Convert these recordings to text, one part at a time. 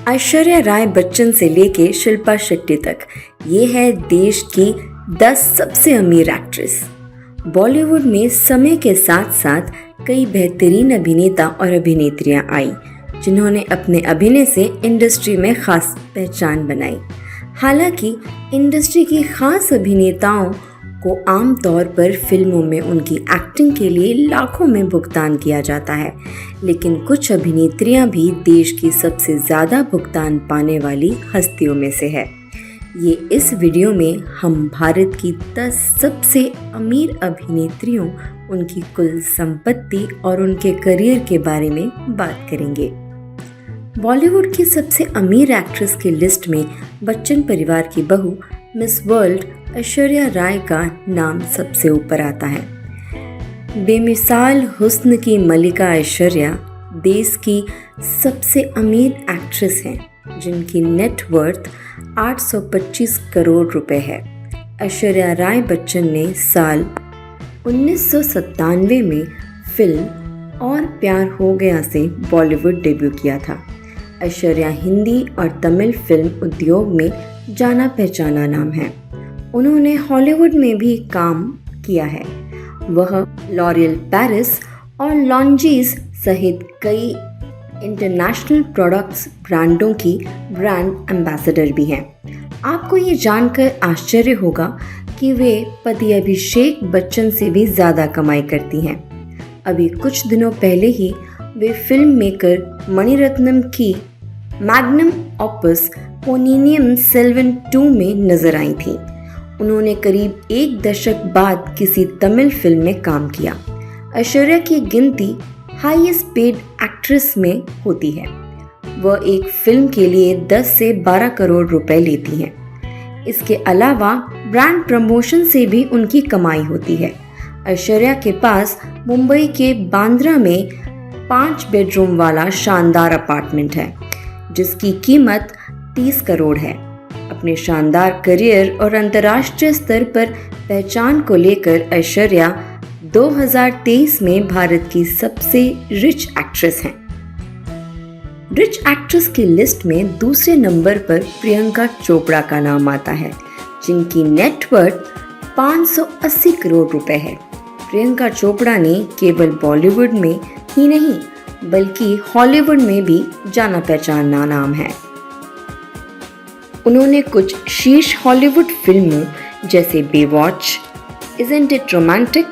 ऐश्वर्या राय बच्चन से लेके शिल्पा शेट्टी तक, ये है देश की 10 सबसे अमीर एक्ट्रेस। बॉलीवुड में समय के साथ साथ कई बेहतरीन अभिनेता और अभिनेत्रियां आई, जिन्होंने अपने अभिनय से इंडस्ट्री में खास पहचान बनाई। हालांकि इंडस्ट्री की खास अभिनेताओं को आमतौर पर फिल्मों में उनकी एक्टिंग के लिए लाखों में भुगतान किया जाता है, लेकिन कुछ अभिनेत्रियां भी देश की सबसे ज़्यादा भुगतान पाने वाली हस्तियों में से है। ये इस वीडियो में हम भारत की 10 सबसे अमीर अभिनेत्रियों, उनकी कुल संपत्ति और उनके करियर के बारे में बात करेंगे। बॉलीवुड की सबसे अमीर एक्ट्रेस की लिस्ट में बच्चन परिवार की बहू मिस वर्ल्ड ऐश्वर्या राय का नाम सबसे ऊपर आता है। बेमिसाल हुस्न की मलिका ऐश्वर्या देश की सबसे अमीर एक्ट्रेस हैं, जिनकी नेट वर्थ 825 करोड़ रुपए है। ऐश्वर्या राय बच्चन ने साल 1997 में फिल्म और प्यार हो गया से बॉलीवुड डेब्यू किया था। ऐश्वर्या हिंदी और तमिल फिल्म उद्योग में जाना पहचाना नाम है। उन्होंने हॉलीवुड में भी काम किया है। वह लॉरियल पेरिस और लॉन्जीज सहित कई इंटरनेशनल प्रोडक्ट्स ब्रांडों की ब्रांड एम्बेसडर भी हैं। आपको ये जानकर आश्चर्य होगा कि वे पति अभिषेक बच्चन से भी ज़्यादा कमाई करती हैं। अभी कुछ दिनों पहले ही वे फिल्म मेकर मणिरत्नम की मैग्नम ऑपस पोन्नियिन सेल्वन 2 में नजर आई थी। उन्होंने करीब एक दशक बाद किसी तमिल फिल्म में काम किया। ऐश्वर्या की गिनती हाईएस्ट पेड एक्ट्रेस में होती है। वह एक फिल्म के लिए 10 से 12 करोड़ रुपए लेती हैं। इसके अलावा ब्रांड प्रमोशन से भी उनकी कमाई होती है। ऐश्वर्या के पास मुंबई के बांद्रा में 5 बेडरूम वाला शानदार अपार्टमेंट है, जिसकी कीमत 30 करोड़ है। अपने शानदार करियर और अंतर्राष्ट्रीय स्तर पर पहचान को लेकर ऐश्वर्या 2023 में भारत की सबसे रिच एक्ट्रेस हैं। रिच एक्ट्रेस की लिस्ट में दूसरे नंबर पर प्रियंका चोपड़ा का नाम आता है, जिनकी नेटवर्थ 580 करोड़ रुपए है। प्रियंका चोपड़ा ने केवल बॉलीवुड में ही नहीं बल्कि हॉलीवुड में भी जाना पहचाना नाम है। उन्होंने कुछ शीर्ष हॉलीवुड फिल्मों जैसे Baywatch, isn't it romantic,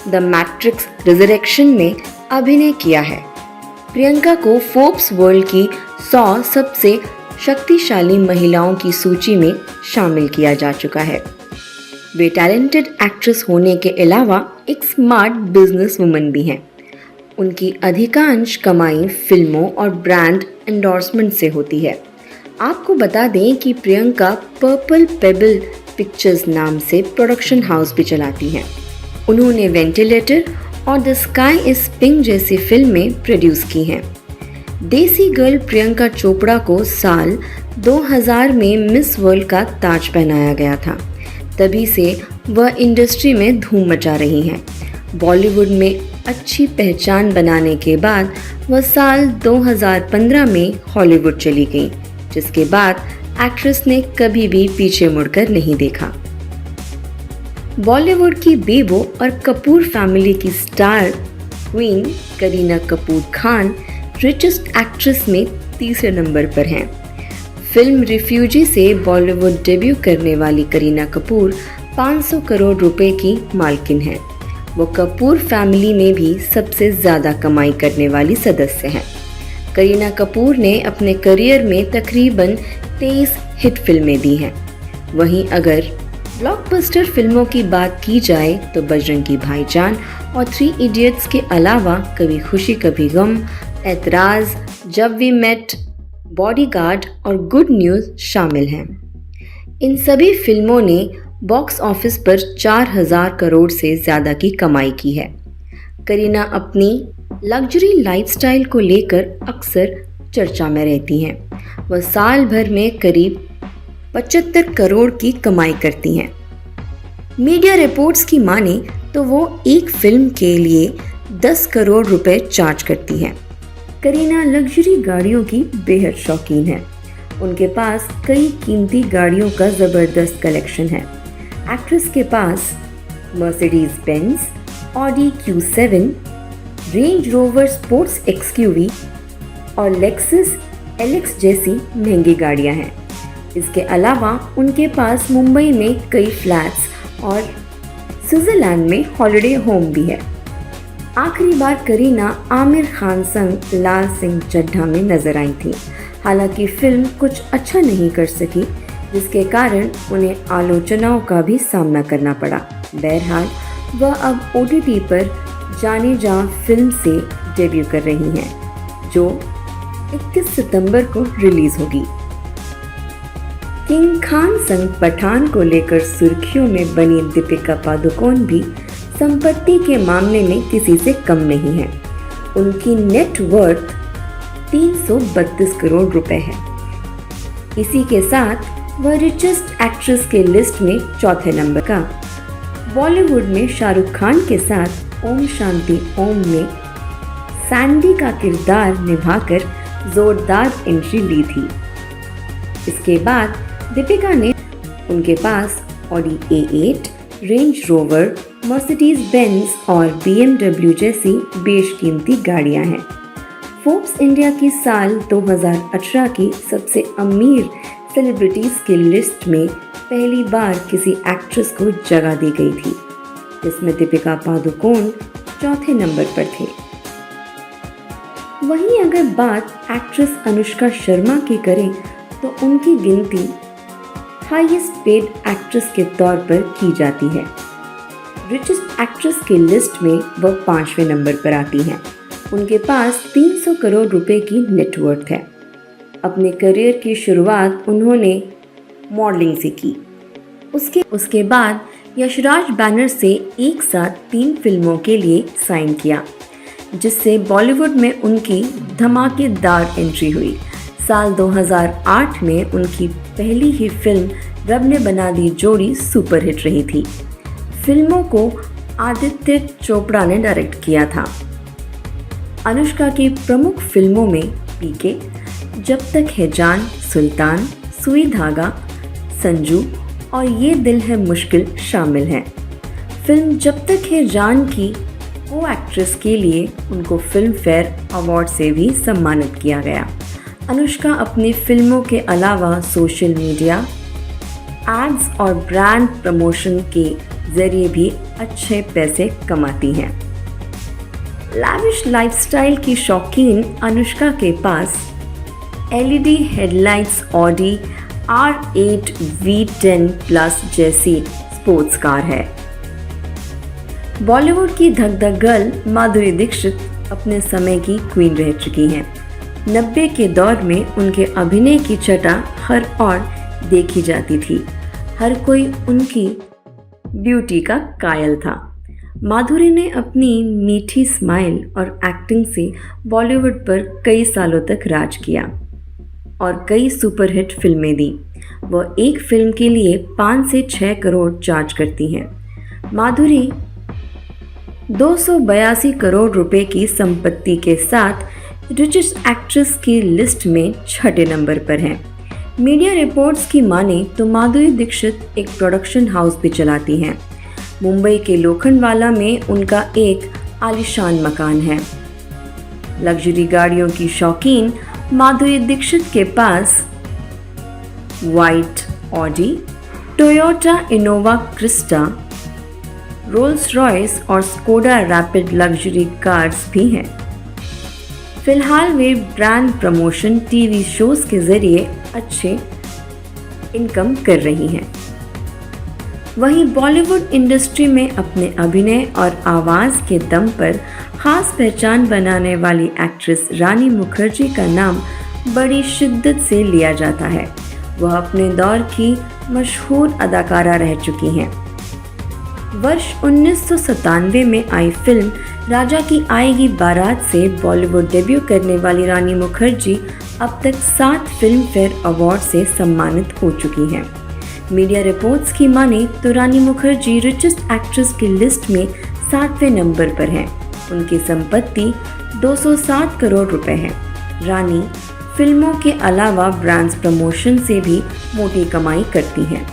the matrix resurrection में अभिनय किया है। प्रियंका को फोर्ब्स वर्ल्ड की 100 सबसे शक्तिशाली महिलाओं की सूची में शामिल किया जा चुका है। वे टैलेंटेड एक्ट्रेस होने के अलावा एक स्मार्ट बिजनेस वुमन भी हैं। उनकी अधिकांश कमाई फिल्मों और ब्रांड एंडोर्समेंट से होती है। आपको बता दें कि प्रियंका पर्पल पेबल पिक्चर्स नाम से प्रोडक्शन हाउस भी चलाती हैं। उन्होंने वेंटिलेटर और द स्काई इज पिंक जैसी फिल्में प्रोड्यूस की हैं। देसी गर्ल प्रियंका चोपड़ा को साल 2000 में मिस वर्ल्ड का ताज पहनाया गया था। तभी से वह इंडस्ट्री में धूम मचा रही हैं। बॉलीवुड में अच्छी पहचान बनाने के बाद वह साल 2015 में हॉलीवुड चली गई, जिसके बाद एक्ट्रेस ने कभी भी पीछे मुड़कर नहीं देखा। बॉलीवुड की बेबो और कपूर फैमिली की star queen Kareena Kapoor Khan richest actress में तीसरे नंबर पर हैं। फिल्म रिफ्यूजी से बॉलीवुड डेब्यू करने वाली करीना कपूर 500 करोड़ रुपए की मालकिन हैं। वो कपूर फैमिली में भी सबसे ज़्यादा कमाई करने वाली सदस्य हैं। करीना कपूर ने अपने करियर में तकरीबन 23 हिट फिल्में दी हैं। वहीं अगर ब्लॉकबस्टर फिल्मों की बात की जाए तो बजरंगी भाईजान और 3 इडियट्स के अलावा कभी खुशी कभी गम, ऐतराज़, जब वी मेट, बॉडीगार्ड और गुड न्यूज़ शामिल हैं। इन सभी फिल्मों ने बॉक्स ऑफिस पर 4000 करोड़ से ज़्यादा की कमाई की है। करीना अपनी लग्जरी लाइफस्टाइल को लेकर अक्सर चर्चा में रहती हैं। वह साल भर में करीब 75 करोड़ की कमाई करती हैं। मीडिया रिपोर्ट्स की माने तो वो एक फिल्म के लिए 10 करोड़ रुपए चार्ज करती हैं। करीना लग्जरी गाड़ियों की बेहद शौकीन है। उनके पास कई कीमती गाड़ियों का ज़बरदस्त कलेक्शन है। एक्ट्रेस के पास Mercedes Benz, Audi Q7, Range Rover Sports XUV और लेक्सस LX जैसी महंगी गाड़ियां हैं। इसके अलावा उनके पास मुंबई में कई फ्लैट्स और स्विट्जरलैंड में हॉलिडे होम भी है। आखिरी बार करीना आमिर खान संग लाल सिंह चड्ढा में नजर आई थी। हालांकि फिल्म कुछ अच्छा नहीं कर सकी, जिसके कारण उन्हें आलोचनाओं का भी सामना करना पड़ा। बहरहाल वह अब OTT पर जाने जा फिल्म से डेब्यू कर रही हैं, जो 21 सितंबर को रिलीज होगी। किंग खान संग पठान को लेकर सुर्खियों में बनी दीपिका पादुकोण भी संपत्ति के मामले में किसी से कम नहीं है। उनकी नेट वर्थ 332 करोड़ रुपए है। इसी के साथ वह रिचेस्ट एक्ट्रेस के लिस्ट में चौथे नंबर का। बॉलीवुड में शाहरुख खान के साथ ओम शांति ओम में सैंडी का किरदार निभाकर जोरदार एंट्री ली थी। इसके बाद दीपिका ने उनके पास Audi A8, Range Rover, Mercedes Benz और BMW जैसी बेशकीमती गाड़ियां हैं। फोर्ब्स इंडिया की साल 2018 की सबसे अमीर सेलिब्रिटीज की लिस्ट में पहली बार किसी एक्ट्रेस को जगह दी गई थी, जिसमें दीपिका पादुकोण चौथे नंबर पर थे। वहीं अगर बात एक्ट्रेस अनुष्का शर्मा की करें तो उनकी गिनती हाईएस्ट पेड एक्ट्रेस के तौर पर की जाती है। रिचेस्ट एक्ट्रेस की लिस्ट में वह 5वें नंबर पर आती हैं। उनके पास 300 करोड़ रुपए की नेटवर्थ है। अपने करियर की शुरुआत उन्होंने मॉडलिंग से की। उसके बाद यशराज बैनर से एक साथ 3 फिल्मों के लिए साइन किया, जिससे बॉलीवुड में उनकी धमाकेदार एंट्री हुई। साल 2008 में उनकी पहली ही फिल्म रब ने बना दी जोड़ी सुपरहिट रही थी। फिल्मों को आदित्य चोपड़ा ने डायरेक्ट किया था। अनुष्का की प्रमुख फिल्मों में पीके, जब तक है जान, सुल्तान, सुई धागा, संजू और ये दिल है मुश्किल शामिल हैं। फिल्म जब तक है जान की को एक्ट्रेस के लिए उनको फिल्म फेयर अवार्ड से भी सम्मानित किया गया। अनुष्का अपनी फिल्मों के अलावा सोशल मीडिया, एड्स और ब्रांड प्रमोशन के जरिए भी अच्छे पैसे कमाती हैं। लैविश लाइफस्टाइल की शौकीन अनुष्का के पास LED headlights Audi R8 V10 plus जैसी स्पोर्ट्स कार है। बॉलीवुड की धक धक गर्ल माधुरी दीक्षित अपने समय की क्वीन रह चुकी हैं। 90 के दौर में उनके अभिनय की छटा हर और देखी जाती थी। हर कोई उनकी ब्यूटी का कायल था। माधुरी ने अपनी मीठी स्माइल और एक्टिंग से बॉलीवुड पर कई सालों तक राज किया और कई सुपरहिट फिल्में दी। वह एक फिल्म के लिए 5 से 6 करोड़ चार्ज करती हैं। माधुरी 282 करोड़ रुपए की संपत्ति के साथ रिचेस्ट एक्ट्रेस की लिस्ट में 6ठे नंबर पर हैं। मीडिया रिपोर्ट्स की माने तो माधुरी दीक्षित एक प्रोडक्शन हाउस भी चलाती हैं। मुंबई के लोखंडवाला में उनका एक आलीशान मकान है। लग्जरी गाड़ियों की शौकीन माधुरी दीक्षित के पास white Audi, Toyota Innova Crysta, Rolls Royce और स्कोडा रैपिड लग्जरी कार्स भी हैं। फिलहाल वे ब्रांड प्रमोशन टीवी शोज के जरिए अच्छे इनकम कर रही हैं। वहीं बॉलीवुड इंडस्ट्री में अपने अभिनय और आवाज़ के दम पर खास पहचान बनाने वाली एक्ट्रेस रानी मुखर्जी का नाम बड़ी शिद्दत से लिया जाता है। वह अपने दौर की मशहूर अदाकारा रह चुकी हैं। वर्ष 1997 में आई फिल्म राजा की आएगी बारात से बॉलीवुड डेब्यू करने वाली रानी मुखर्जी अब तक 7 फिल्म फेयर अवार्ड से सम्मानित हो चुकी हैं। मीडिया रिपोर्ट्स की माने तो रानी मुखर्जी रिचेस्ट एक्ट्रेस की लिस्ट में 7वें नंबर पर हैं। उनकी संपत्ति 207 करोड़ रुपए है। रानी फिल्मों के अलावा ब्रांड्स प्रमोशन से भी मोटी कमाई करती हैं।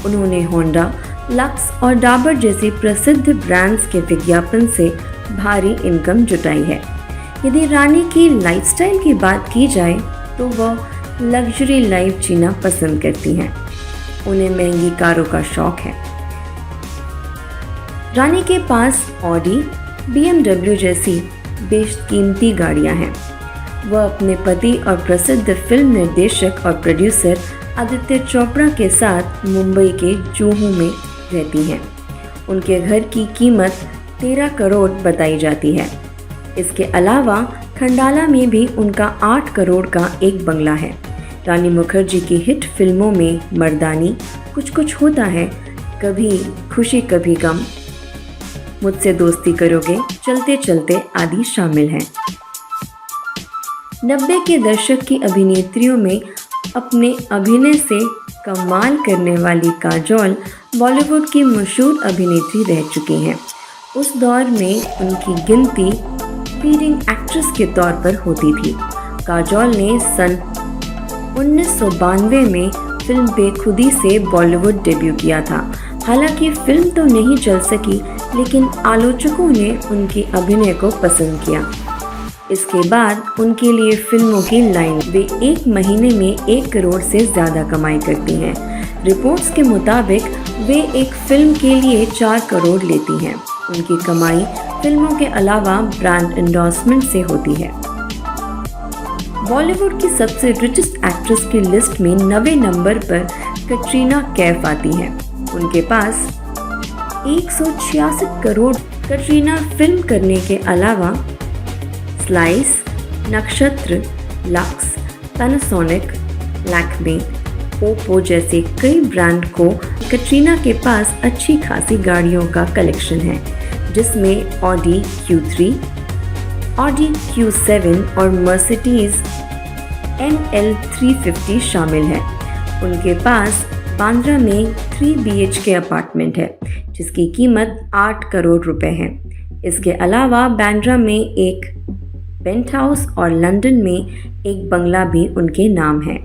उन्होंने होंडा, लक्स और डाबर जैसे प्रसिद्ध ब्रांड्स के विज्ञापन से भारी इनकम जुटाई है। यदि रानी की लाइफस्टाइल की बात की जाए तो वह लग्जरी लाइफ जीना पसंद करती हैं। उन्हें महंगी कारों का शौक है। रानी के पास ऑडी, BMW जैसी बेशकीमती गाड़ियां हैं। वह अपने पति और प्रसिद्ध फिल्म निर्देशक और प्रोड्यूसर आदित्य चोपड़ा के साथ मुंबई के जुहू में रहती हैं। उनके घर की कीमत 13 करोड़ बताई जाती है। इसके अलावा खंडाला में भी उनका 8 करोड़ का एक बंगला है। रानी मुखर्जी की हिट फिल्मों में मर्दानी, कुछ कुछ होता है, कभी खुशी कभी गम, मुझसे दोस्ती करोगे, चलते चलते आदि शामिल हैं। 90 के दशक की अभिनेत्रियों में अपने अभिनय से कमाल करने वाली काजोल बॉलीवुड की मशहूर अभिनेत्री रह चुकी हैं। उस दौर में उनकी गिनती लीडिंग एक्ट्रेस के तौर पर होती थी। काजोल ने सन 1992 में फिल्म बेखुदी से बॉलीवुड डेब्यू किया था। हालांकि फिल्म तो नहीं चल सकी, लेकिन आलोचकों ने उनके अभिनय को पसंद किया। इसके बाद उनके लिए फिल्मों की लाइन वे एक महीने में 1 करोड़ से ज़्यादा कमाई करती हैं। रिपोर्ट्स के मुताबिक वे एक फिल्म के लिए 4 करोड़ लेती हैं। उनकी कमाई फिल्मों के अलावा ब्रांड एंडोर्समेंट से होती है। बॉलीवुड की सबसे रिचेस्ट एक्ट्रेस की लिस्ट में 90 नंबर पर कटरीना कैफ आती हैं। उनके पास 166 करोड़। कटरीना फिल्म करने के अलावा स्लाइस, नक्षत्र, लक्स, पैनासोनिक, लैक्मे, ओप्पो जैसे कई ब्रांड को कटरीना के पास अच्छी खासी गाड़ियों का कलेक्शन है, जिसमें ऑडी Q3, ऑडी Q7 और मर्सिडीज NL 350 शामिल है। उनके पास बांद्रा में 3 BHK अपार्टमेंट है, जिसकी कीमत 8 करोड़ रुपए है। इसके अलावा बांद्रा में एक पेंट हाउस और लंदन में एक बंगला भी उनके नाम है।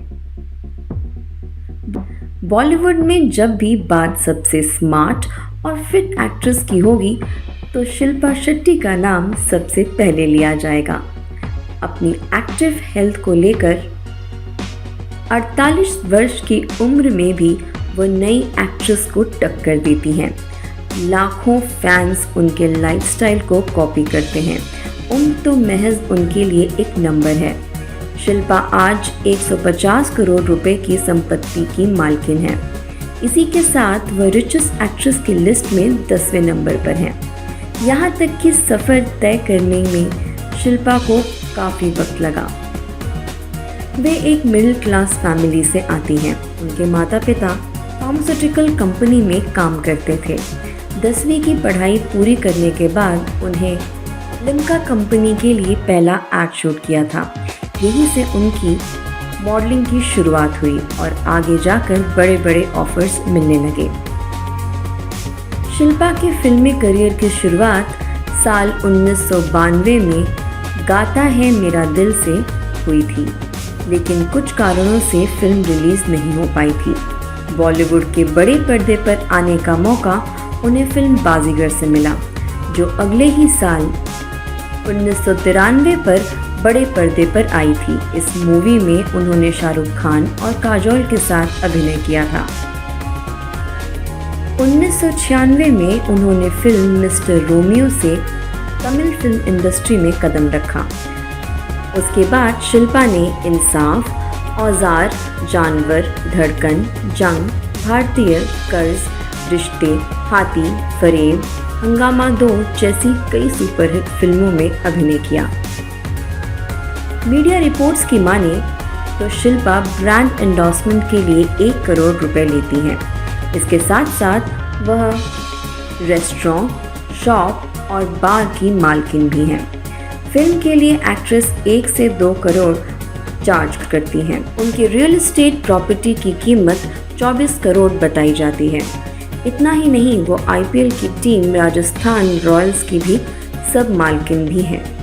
बॉलीवुड में जब भी बात सबसे स्मार्ट और फिट एक्ट्रेस की होगी तो शिल्पा शेट्टी का नाम सबसे पहले लिया जाएगा। अपनी एक्टिव हेल्थ को लेकर 48 वर्ष की उम्र में भी वो नई एक्ट्रेस को टक्कर देती हैं। लाखों फैंस उनके लाइफस्टाइल को कॉपी करते हैं। उम्र तो महज उनके लिए एक नंबर है। शिल्पा आज 150 करोड़ रुपए की संपत्ति की मालकिन है। इसी के साथ वह रिचेस्ट एक्ट्रेस की लिस्ट में 10वें नंबर पर हैं। यहाँ तक कि सफ़र तय करने में शिल्पा को काफ़ी वक्त लगा। वे एक मिडिल क्लास फैमिली से आती हैं। उनके माता पिता फार्मास्यूटिकल कंपनी में काम करते थे। 10वीं की पढ़ाई पूरी करने के बाद उन्हें लिम्का कंपनी के लिए पहला एड शूट किया था। यहीं से उनकी मॉडलिंग की शुरुआत हुई और आगे जाकर बड़े बड़े ऑफर्स मिलने लगे। शिल्पा के फिल्मी करियर की शुरुआत साल 1992 में गाता है मेरा दिल से हुई थी, लेकिन कुछ कारणों से फिल्म रिलीज नहीं हो पाई थी। बॉलीवुड के बड़े पर्दे पर आने का मौका उन्हें फिल्म बाजीगर से मिला, जो अगले ही साल 1993 पर बड़े पर्दे पर आई थी। इस मूवी में उन्होंने शाहरुख खान और काजोल के साथ अभिनय किया था। 1996 में उन्होंने फिल्म मिस्टर रोमियो से तमिल फिल्म इंडस्ट्री में कदम रखा। उसके बाद शिल्पा ने इंसाफ, औजार, जानवर, धड़कन, जंग, भारतीय, कर्ज, रिश्ते, हाथी, फरेब, हंगामा 2 जैसी कई सुपरहिट फिल्मों में अभिनय किया। मीडिया रिपोर्ट्स की माने तो शिल्पा ब्रांड एंडोर्समेंट के लिए 1 करोड़ रुपए लेती हैं। इसके साथ साथ वह रेस्टोरेंट, शॉप और बार की मालकिन भी हैं। फिल्म के लिए एक्ट्रेस 1 से 2 करोड़ चार्ज करती हैं। उनकी रियल एस्टेट प्रॉपर्टी की कीमत 24 करोड़ बताई जाती है। इतना ही नहीं, वो IPL की टीम राजस्थान रॉयल्स की भी सब मालकिन भी हैं।